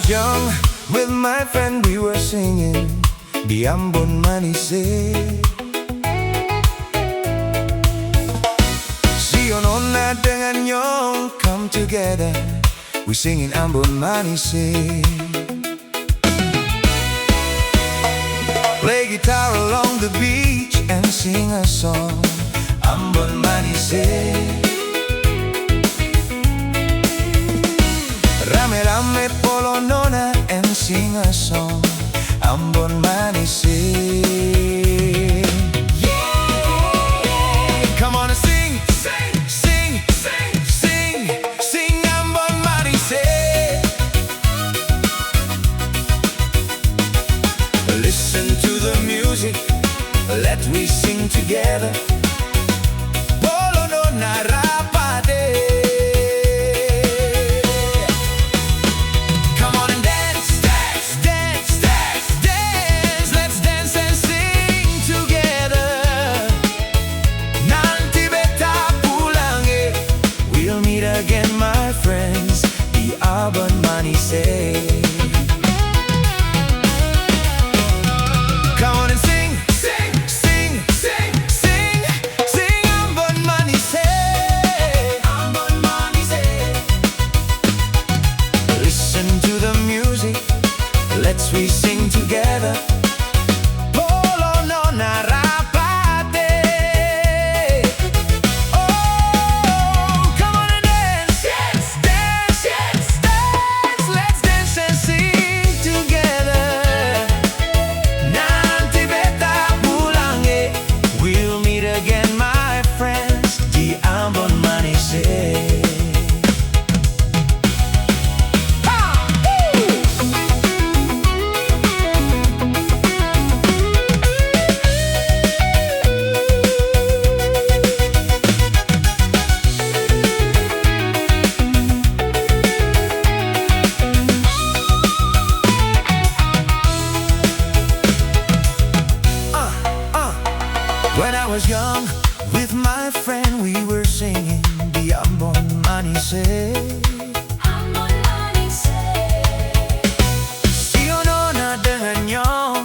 young, with my friend we were singing di Ambon, Manise. Si Nona dengan Nyong come together, we sing in Ambon, Manise. Play guitar along the beach and sing a song, Ambon, Manise. Rame-rame polo nona and sing a song, Ambon, Manise. Come on and sing, sing, sing, sing, sing, sing Ambon, Manise. Listen to the music, let we sing together. Polo nona rapate. Again, my friends, the Ambon, Manise. Come on and sing, sing, sing, sing, sing, sing Ambon, Manise. Ambon, Manise. Listen to the music, let's we sing together. Polo nona rapate. When I was young, with my friend we were singing the Ambon, Manise. Ambon, Manise. Si Nona dengan Nyong